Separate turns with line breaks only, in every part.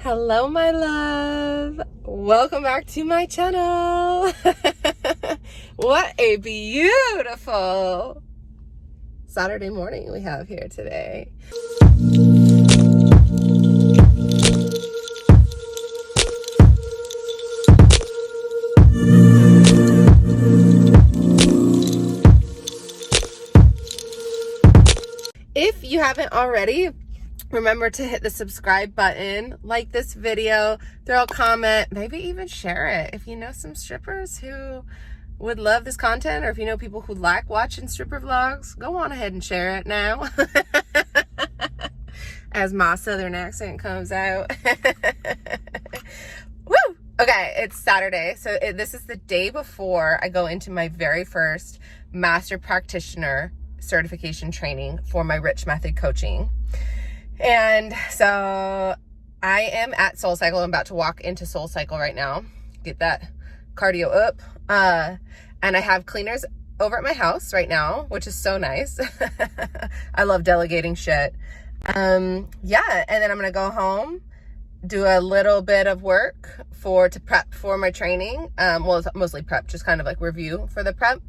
Hello, my love. Welcome back to my channel. What a beautiful Saturday morning we have here today. If you haven't already, remember to hit the subscribe button, like this video, throw a comment, maybe even share it. If you know some strippers who would love this content, or if you know people who like watching stripper vlogs, go on ahead and share it now. As my southern accent comes out. Woo! Okay, it's Saturday, so this is the day before I go into my very first master practitioner certification training for my Rich Method coaching. And so I am at SoulCycle. I'm about to walk into SoulCycle right now, get that cardio up. And I have cleaners over at my house right now, which is so nice. I love delegating shit. Yeah, and then I'm gonna go home, do a little bit of work to prep for my training. Well, it's mostly prep, just kind of like review for the prep.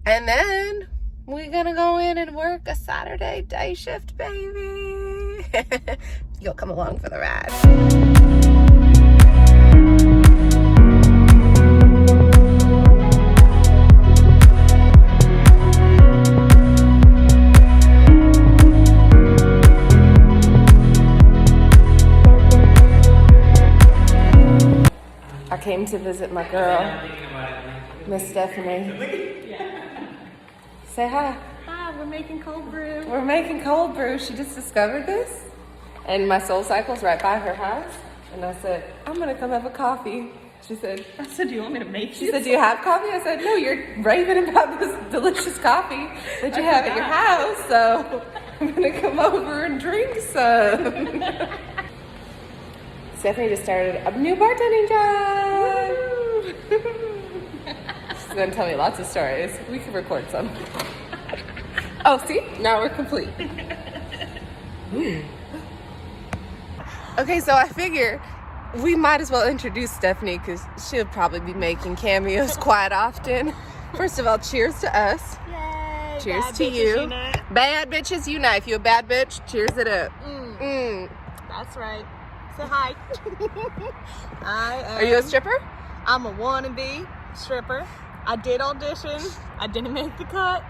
And then we're gonna go in and work a Saturday day shift, baby. You'll come along for the ride. I came to visit my girl, Miss Stephanie. Say hi.
Hi, we're making cold brew.
We're making cold brew. She just discovered this, and my SoulCycle's right by her house. And I said, I'm gonna come have a coffee. She said,
I said, do you want me to make
She said, do you have coffee? I said, no, you're raving about this delicious coffee that you have at your house, so I'm gonna come over and drink some. Stephanie just started a new bartending job. She's gonna tell me lots of stories. We can record some. Oh, see? Now we're complete. Okay, so I figure we might as well introduce Stephanie because she'll probably be making cameos quite often. First of all, cheers to us.
Yay!
Cheers
Bad
to
bitches
you.
unite.
Bad bitches unite. If you're a bad bitch, cheers it up.
That's right. Say hi.
Are you a stripper?
I'm a wannabe stripper. I did audition. I didn't make the cut.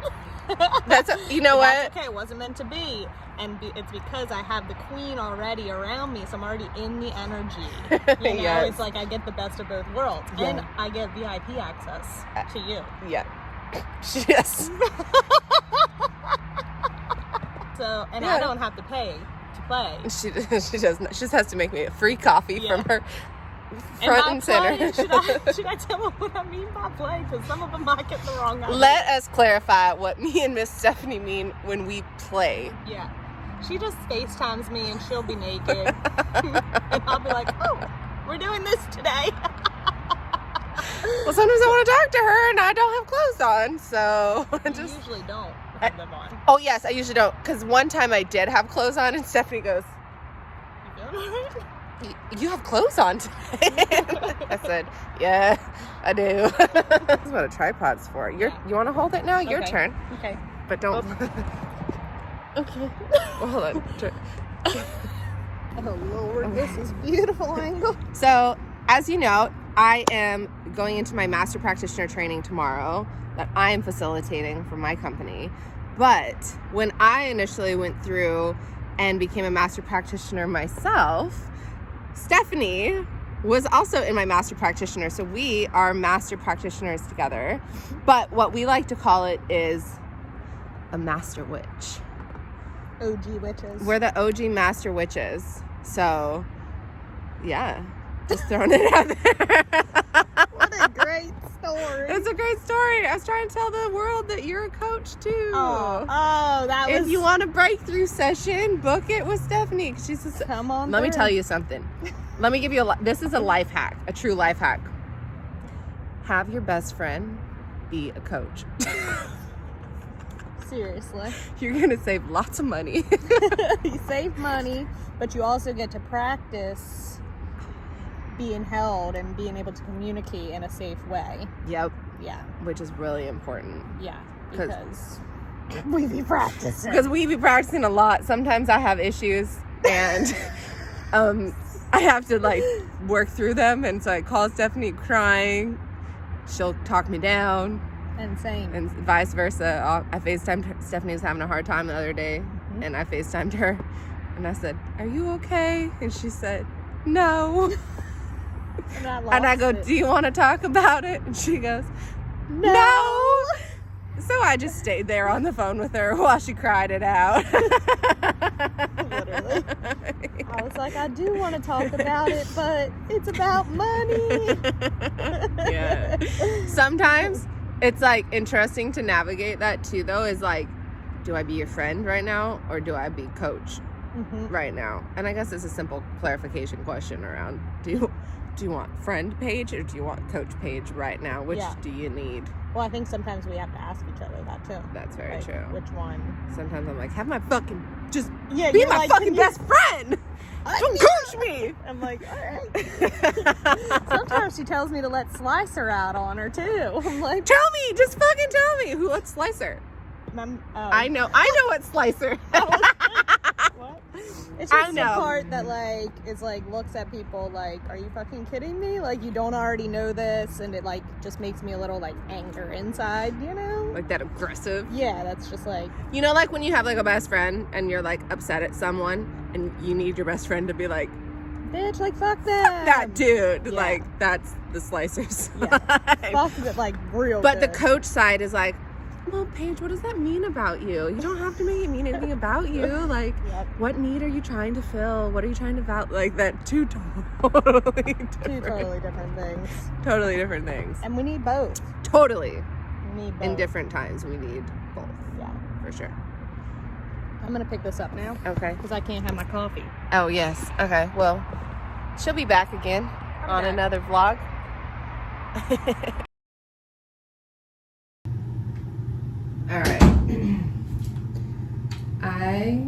You know what?
That's okay. It wasn't meant to be. And it's because I have the queen already around me, so I'm already in the energy. You know,
Yes.
It's like I get the best of both worlds.
Yeah.
And I get VIP access to you.
Yeah. Yes.
So, and
Yeah.
I don't have to pay to play.
She doesn't. She just has to make me a free coffee from her front and
by play,
center.
should I tell them what I mean by play? Because some of them might get the wrong idea.
Let us clarify what me and Miss Stephanie mean when we play.
Yeah. She just FaceTimes me and she'll be naked. And I'll be like, oh, we're doing this today.
Well, sometimes I want to talk to her and I don't have clothes on, so I
You
just.
usually don't have them on.
Oh yes, I usually don't. Because one time I did have clothes on, and Stephanie goes,
You feel all right?
"You have clothes on today?" I said, "Yeah, I do." That's what a tripod's for. You want to hold it now? Your
Okay.
turn.
Okay.
But don't.
Okay.
Well, hold on.
Oh, Lord, this is beautiful angle.
So, as you know, I am going into my master practitioner training tomorrow that I am facilitating for my company. But when I initially went through and became a master practitioner myself, Stephanie was also in my master practitioner. So we are master practitioners together. But what we like to call it is a master witch.
OG witches.
We're the OG master witches. So, yeah, just throwing it out there.
What a great story.
It's a great story. I was trying to tell the world that you're a coach too.
Oh, that was.
If you want a breakthrough session, book it with Stephanie. She's a,
Come on.
Let me
through.
tell you something. Let me give you this is a life hack, a true life hack. Have your best friend be a coach.
Seriously.
You're going to save lots of money.
You save money, but you also get to practice being held and being able to communicate in a safe way.
Yep.
Yeah.
Which is really important.
Yeah. Because we be practicing.
Because we be practicing a lot. Sometimes I have issues and I have to like work through them. And so I call Stephanie crying. She'll talk me down.
And same.
And vice versa. I FaceTimed Stephanie was having a hard time the other day. And I FaceTimed her. And I said, "Are you okay?" And she said, "No." And I go, "Do you want to talk about it?" And she goes, "No." So I just stayed there on the phone with her while she cried it out.
Literally. I was like, I do want to talk about it, but it's about money.
Yeah. Sometimes it's like interesting to navigate that too, though, is like, do I be your friend right now or do I be coach right now? And I guess it's a simple clarification question around, do you want friend Paige or do you want coach Paige right now? Which do you need?
Well, I think sometimes we have to ask each other that too.
That's very
like,
true.
Which one?
Sometimes I'm like, have my fucking, just be my
like,
fucking best friend. Don't coach me.
I'm like, all right. Sometimes she tells me to let Slicer out on her too. I'm like,
tell me, just fucking tell me. Who, what's Slicer? I know what Slicer.
What? It's just the part that like is like looks at people like, are you fucking kidding me? Like you don't already know this, and it like just makes me a little like anger inside, you know?
Like that aggressive.
Yeah, that's just like,
you know, like when you have like a best friend and you're like upset at someone and you need your best friend to be like,
bitch, like fuck them.
Fuck that dude.
Yeah.
Like that's the Slicer's
yeah. Fuck it like real
But
good.
the coach side is like, well, Paige, what does that mean about you? You don't have to make it mean anything about you. Like, what need are you trying to fill? What are you trying to like that? Two totally different
things.
Totally different things.
And we need both.
Totally.
We need both.
In different times, we need both.
Yeah.
For sure.
I'm going to pick this up now.
Okay.
Because I can't have my coffee.
Oh, yes. Okay. Well, she'll be back again on another vlog. All right. I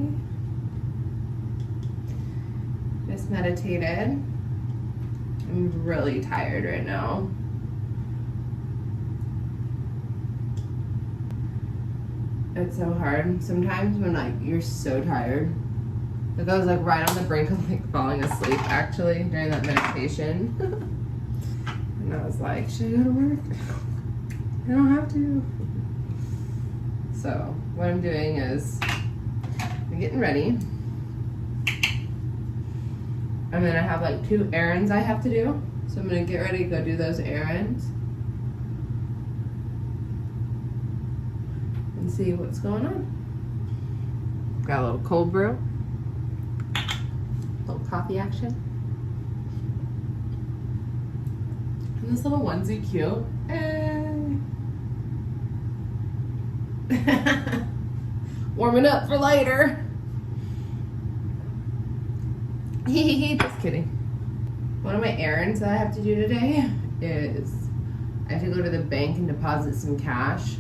just meditated. I'm really tired right now. It's so hard sometimes when like you're so tired. Like I was like right on the brink of like falling asleep actually during that meditation. And I was like, should I go to work? I don't have to. So what I'm doing is I'm getting ready. And then I have like 2 errands I have to do. So I'm gonna get ready to go do those errands. And see what's going on. Got a little cold brew. A little coffee action. And this little onesie cute. Warming up for later. Just kidding. One of my errands that I have to do today is I have to go to the bank and deposit some cash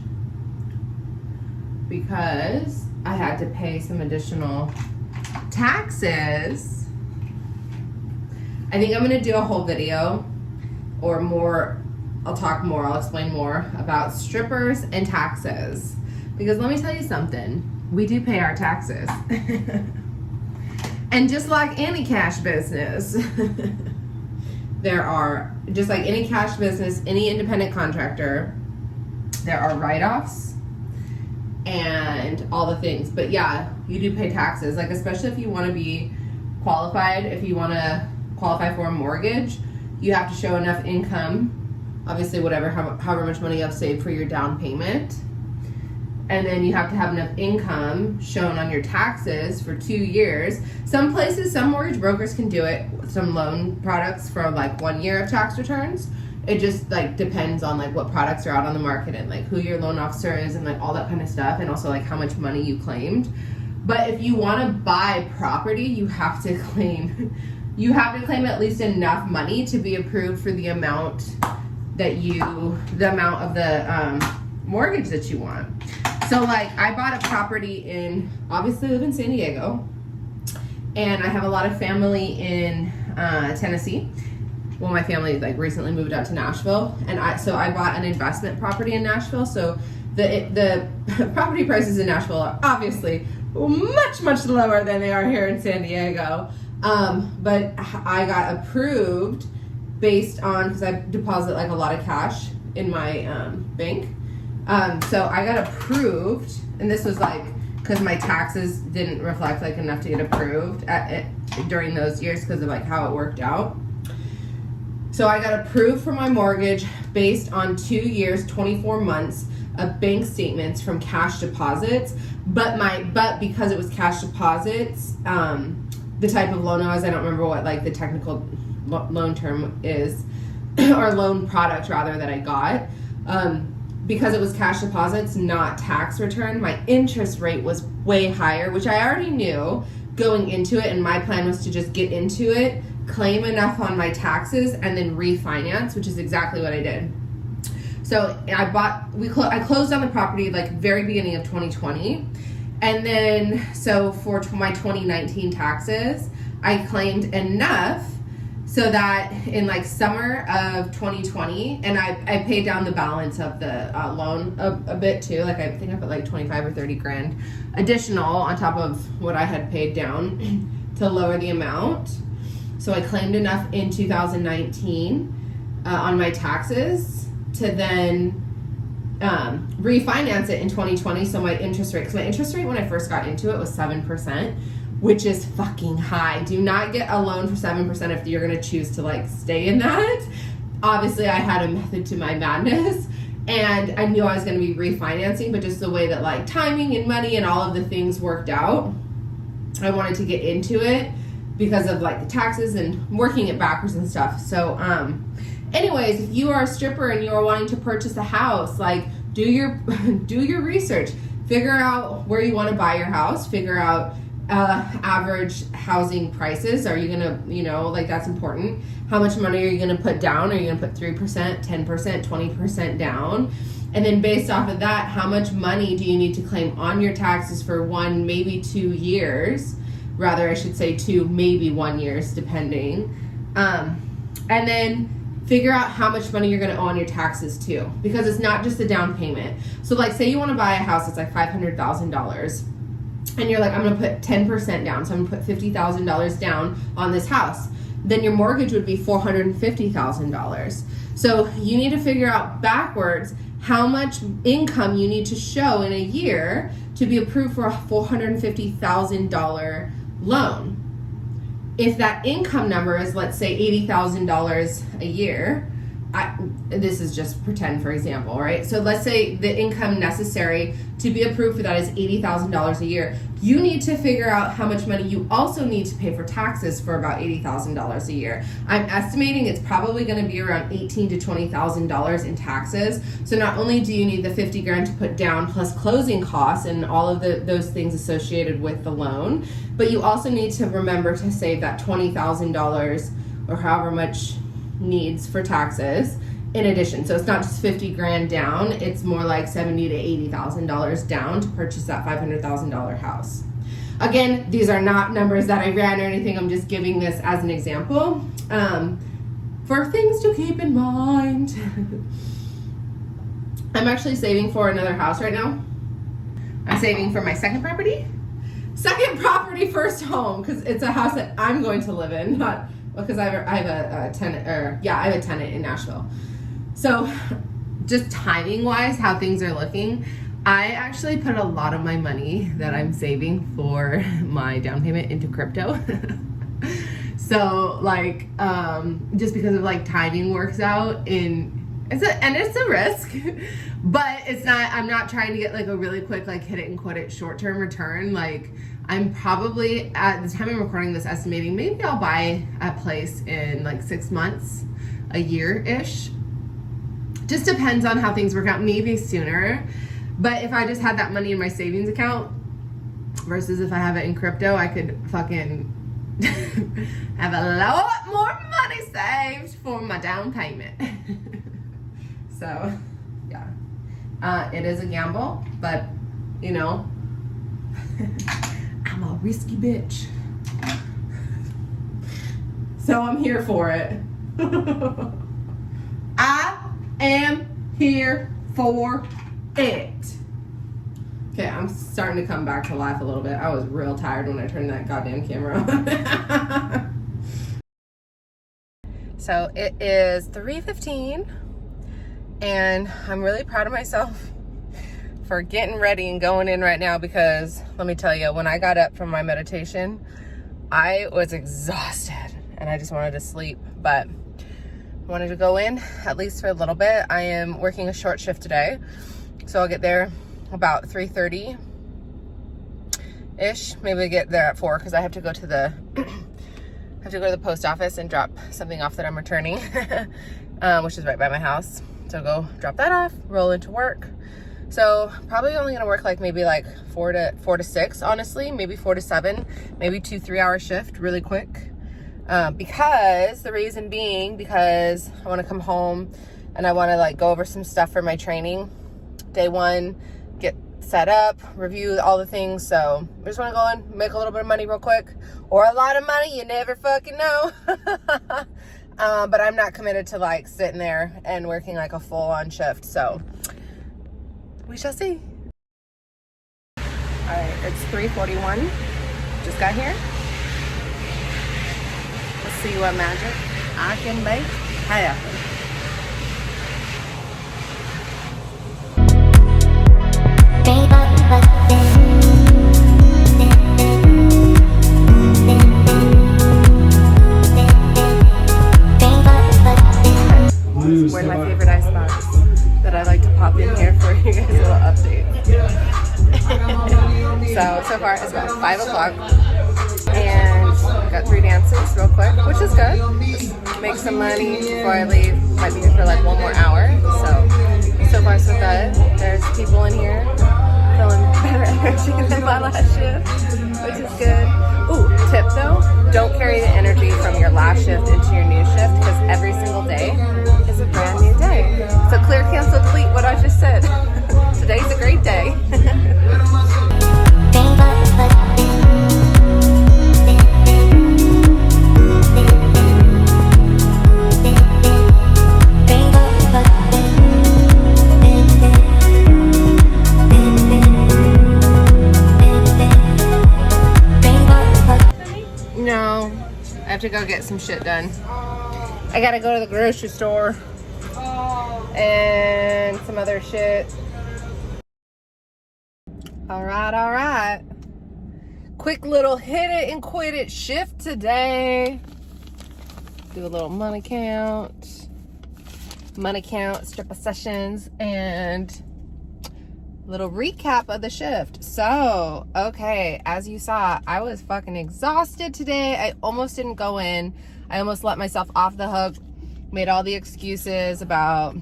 because I had to pay some additional taxes. I think I'm gonna do a whole video or more. I'll explain more about strippers and taxes. Because let me tell you something, we do pay our taxes. And just like any cash business, there are, just like any cash business, any independent contractor, there are write-offs and all the things. But yeah, you do pay taxes, like especially if you want to be qualified, if you want to qualify for a mortgage, you have to show enough income, obviously however much money you have saved for your down payment. And then you have to have enough income shown on your taxes for 2 years. Some places, some mortgage brokers can do it. Some loan products for like 1 year of tax returns. It just like depends on like what products are out on the market and like who your loan officer is and like all that kind of stuff. And also like how much money you claimed. But if you want to buy property, you have to claim at least enough money to be approved for the amount of the mortgage that you want. So like I bought a property obviously live in San Diego, and I have a lot of family in Tennessee, well, my family like recently moved out to Nashville, and I bought an investment property in Nashville. So the property prices in Nashville are obviously much lower than they are here in San Diego. But I got approved based on, because I deposit like a lot of cash in my bank. So I got approved, and this was like because my taxes didn't reflect like enough to get approved during those years because of like how it worked out. So I got approved for my mortgage based on 2 years, 24 months of bank statements from cash deposits. But because it was cash deposits, the type of loan it was, I don't remember what like the technical loan term is, or loan product rather, that I got. Because it was cash deposits, not tax return, my interest rate was way higher, which I already knew going into it, and my plan was to just get into it, claim enough on my taxes, and then refinance, which is exactly what I did. So I closed on the property like very beginning of 2020, and then so for my 2019 taxes, I claimed enough so that in like summer of 2020, and I paid down the balance of the loan a bit too. Like I think I put like 25 or 30 grand additional on top of what I had paid down to lower the amount. So I claimed enough in 2019 on my taxes to then refinance it in 2020. So my interest rate, because my interest rate when I first got into it was 7%. Which is fucking high. Do not get a loan for 7% if you're gonna choose to like stay in that. Obviously I had a method to my madness, and I knew I was gonna be refinancing, but just the way that like timing and money and all of the things worked out, I wanted to get into it because of like the taxes and working it backwards and stuff. So anyways, if you are a stripper and you are wanting to purchase a house, like do your research, figure out where you want to buy your house, figure out average housing prices. Are you gonna, like that's important. How much money are you gonna put down? Are you gonna put 3%, 10%, 20% down? And then based off of that, how much money do you need to claim on your taxes for 1, maybe 2 years? Rather, I should say 2, maybe 1 years, depending. And then figure out how much money you're gonna owe on your taxes too. Because it's not just a down payment. So like say you wanna buy a house that's like $500,000. And you're like, I'm gonna put 10% down, so I'm gonna put $50,000 down on this house. Then your mortgage would be $450,000. So you need to figure out backwards how much income you need to show in a year to be approved for a $450,000 loan. If that income number is, let's say, $80,000 a year, this is just pretend for example, right? So let's say the income necessary to be approved for that is $80,000 a year. You need to figure out how much money you also need to pay for taxes for about $80,000 a year. I'm estimating it's probably going to be around $18,000 to $20,000 in taxes. So not only do you need the 50 grand to put down plus closing costs and all of those things associated with the loan, but you also need to remember to save that $20,000 or however much needs for taxes in addition. So it's not just 50 grand down, it's more like $70,000 to $80,000 down to purchase that $500,000 house. Again, these are not numbers that I ran or anything, I'm just giving this as an example for things to keep in mind. I'm actually saving for another house right now. I'm saving for my second property, first home, because it's a house that I'm going to live in, not because I have a tenant, I have a tenant in Nashville. So just timing wise, how things are looking, I actually put a lot of my money that I'm saving for my down payment into crypto. So like, just because of like timing works out it's a risk, but I'm not trying to get like a really quick, like hit it and quit it short-term return. Like I'm probably, at the time I'm recording this, estimating maybe I'll buy a place in like 6 months, a year-ish. Just depends on how things work out, maybe sooner. But if I just had that money in my savings account versus if I have it in crypto, I could fucking have a lot more money saved for my down payment. So, yeah. It is a gamble, but, I'm a risky bitch. So I'm here for it. I am here for it. Okay, I'm starting to come back to life a little bit. I was real tired when I turned that goddamn camera on. So it is 3:15 and I'm really proud of myself for getting ready and going in right now, because let me tell you, when I got up from my meditation, I was exhausted and I just wanted to sleep, but I wanted to go in at least for a little bit. I am working a short shift today, so I'll get there about 3:30 ish. Maybe I get there at 4 because I have to go to the post office and drop something off that I'm returning, which is right by my house. So go drop that off, roll into work. So probably only gonna work like maybe like 4 to 6, honestly, maybe 4 to 7, maybe 2-3 hour shift really quick. Because the reason being, because I want to come home and I want to like go over some stuff for my training. Day 1, get set up, review all the things. So I just want to go in, make a little bit of money real quick, or a lot of money, you never fucking know. But I'm not committed to like sitting there and working like a full-on shift. So we shall see. All right, it's 3:41. Just got here. Let's see what magic I can make happen. We're in my favorite ice box that I like to pop in here for you guys a little update. So far it's about 5 o'clock and got 3 dances real quick, which is good. Just make some money before I leave. Might be here for like 1 more hour. So far so good. There's people in here feeling better energy than my last shift, which is good. Ooh, tip though, don't carry the energy from your last shift into your new shift, because every single day is a brand new day. So clear, cancel, delete what I just said. Today's a great day. No, I have to go get some shit done. I gotta go to the grocery store and some other shit. All right. Quick little hit it and quit it shift today. Do a little money count, strip of sessions, and little recap of the shift. So, okay, as you saw, I was fucking exhausted today. I almost didn't go in. I almost let myself off the hook, made all the excuses about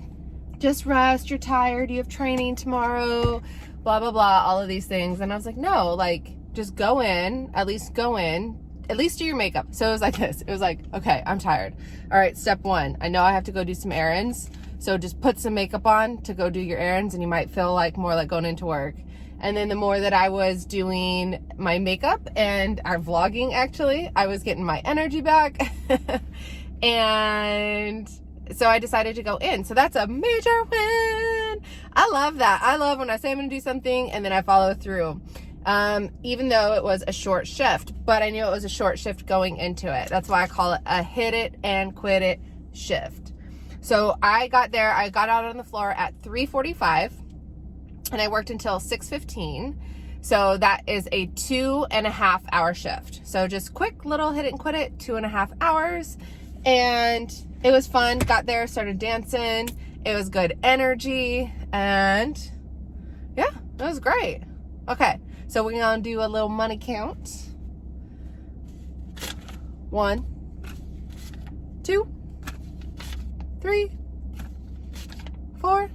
just rest, you're tired, you have training tomorrow, blah, blah, blah, all of these things. And I was like, no, like, just go in, at least do your makeup. So it was like this. It was like, okay, I'm tired. All right, step 1, I know I have to go do some errands. So just put some makeup on to go do your errands and you might feel like more like going into work. And then the more that I was doing my makeup and our vlogging, actually, I was getting my energy back. And so I decided to go in. So that's a major win. I love that. I love when I say I'm going to do something and then I follow through. Even though it was a short shift, but I knew it was a short shift going into it. That's why I call it a hit it and quit it shift. So I got there, I got out on the floor at 3:45 and I worked until 6:15. So that is a 2.5 hour shift. So just quick little hit it and quit it, 2.5 hours. And it was fun. Got there, started dancing. It was good energy. And yeah, it was great. Okay, so we're gonna do a little money count. 1, 2, 3, 4,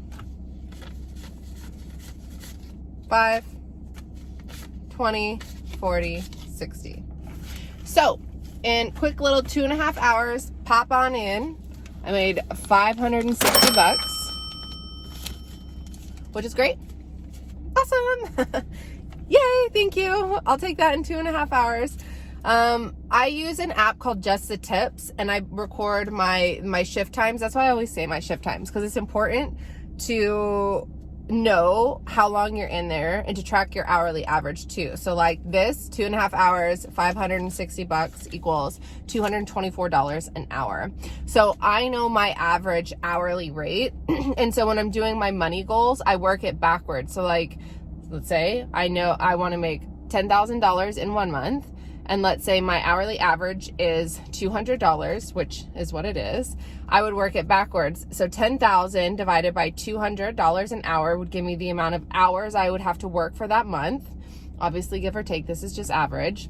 5, 20, 40, 60. So in quick little 2.5 hours, pop on in. I made $560, which is great. Awesome. Yay, thank you. I'll take that in 2.5 hours. I use an app called Just the Tips, and I record my shift times. That's why I always say my shift times, because it's important to know how long you're in there and to track your hourly average too. So like this 2.5 hours, $560 equals $224 an hour. So I know my average hourly rate. And so when I'm doing my money goals, I work it backwards. So like, let's say I know I want to make $10,000 in 1 month. And let's say my hourly average is $200, which is what it is. I would work it backwards. So 10,000 divided by $200 an hour would give me the amount of hours I would have to work for that month. Obviously, give or take, this is just average.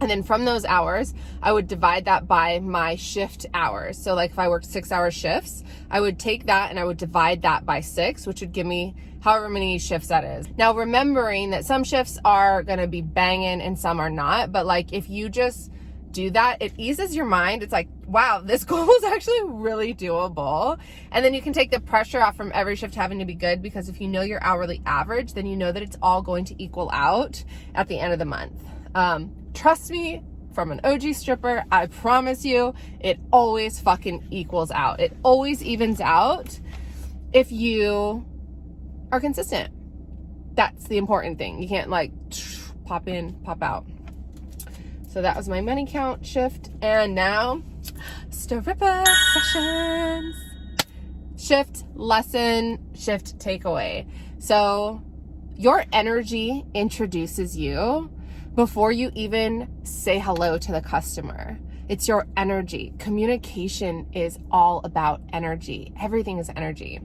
And then from those hours, I would divide that by my shift hours. So like if I worked 6-hour shifts, I would take that and I would divide that by 6, which would give me however many shifts that is. Now, remembering that some shifts are going to be banging and some are not, but like if you just do that, it eases your mind. It's like, wow, this goal is actually really doable. And then you can take the pressure off from every shift having to be good, because if you know your hourly average, then you know that it's all going to equal out at the end of the month. Trust me, from an OG stripper, I promise you, it always fucking equals out. It always evens out if you are consistent. That's the important thing. You can't like pop in, pop out. So that was my money count shift. And now stripper sessions. Shift lesson, shift takeaway. So your energy introduces you before you even say hello to the customer. It's your energy. Communication is all about energy. Everything is energy.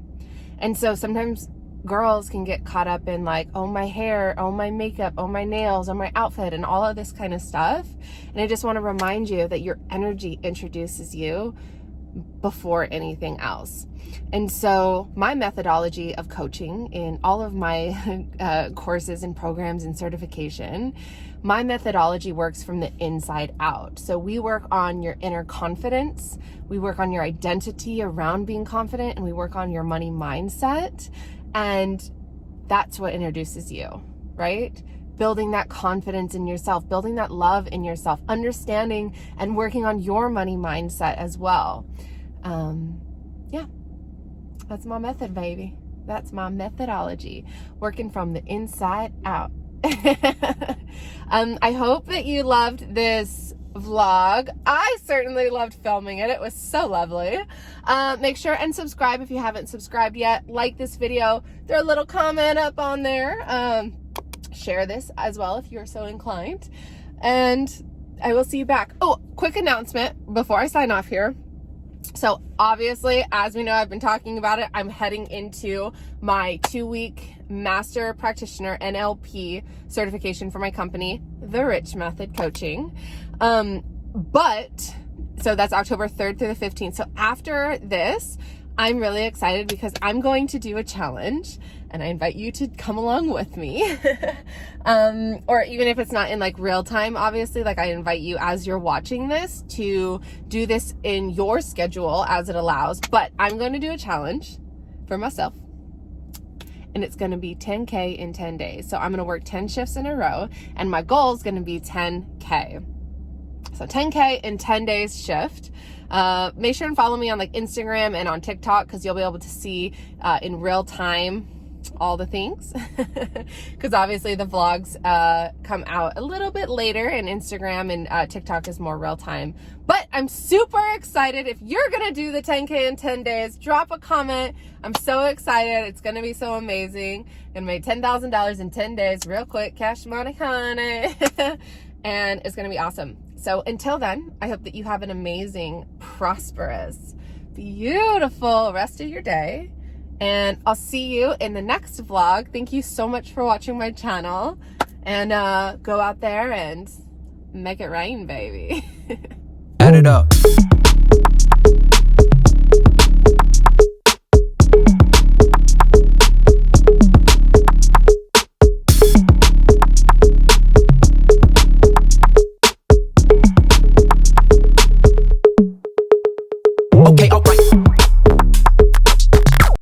And so sometimes girls can get caught up in like, oh, my hair, oh, my makeup, oh, my nails, oh, my outfit, and all of this kind of stuff. And I just want to remind you that your energy introduces you before anything else. And so my methodology of coaching in all of my courses and programs and certification, my methodology works from the inside out. So we work on your inner confidence, we work on your identity around being confident, and we work on your money mindset. And that's what introduces you, right? Building that confidence in yourself, building that love in yourself, understanding and working on your money mindset as well. Yeah, that's my method, baby. That's my methodology, working from the inside out. I hope that you loved this vlog. I certainly loved filming it. It was so lovely. Make sure and subscribe if you haven't subscribed yet. Like this video, throw a little comment up on there. Share this as well if you're so inclined, and I will see you back. Oh, quick announcement before I sign off here. So obviously, as we know, I've been talking about it, I'm heading into my 2-week master practitioner NLP certification for my company, The Rich Method Coaching. So that's October 3rd through the 15th. So after this, I'm really excited because I'm going to do a challenge, and I invite you to come along with me. Or even if it's not in like real time, obviously, like I invite you as you're watching this to do this in your schedule as it allows. But I'm going to do a challenge for myself, and it's going to be 10K in 10 days. So I'm going to work 10 shifts in a row, and my goal is going to be 10K. So 10K in 10 days shift. Make sure and follow me on like Instagram and on TikTok, because you'll be able to see in real time all the things, because obviously the vlogs come out a little bit later, and Instagram and TikTok is more real time. But I'm super excited. If you're gonna do the 10K in 10 days, drop a comment. I'm so excited. It's gonna be so amazing. Gonna make $10,000 in 10 days real quick, cash money, honey. And it's gonna be awesome. So until then, I hope that you have an amazing, prosperous, beautiful rest of your day. And I'll see you in the next vlog. Thank you so much for watching my channel. And go out there and make it rain, baby.
Add it up.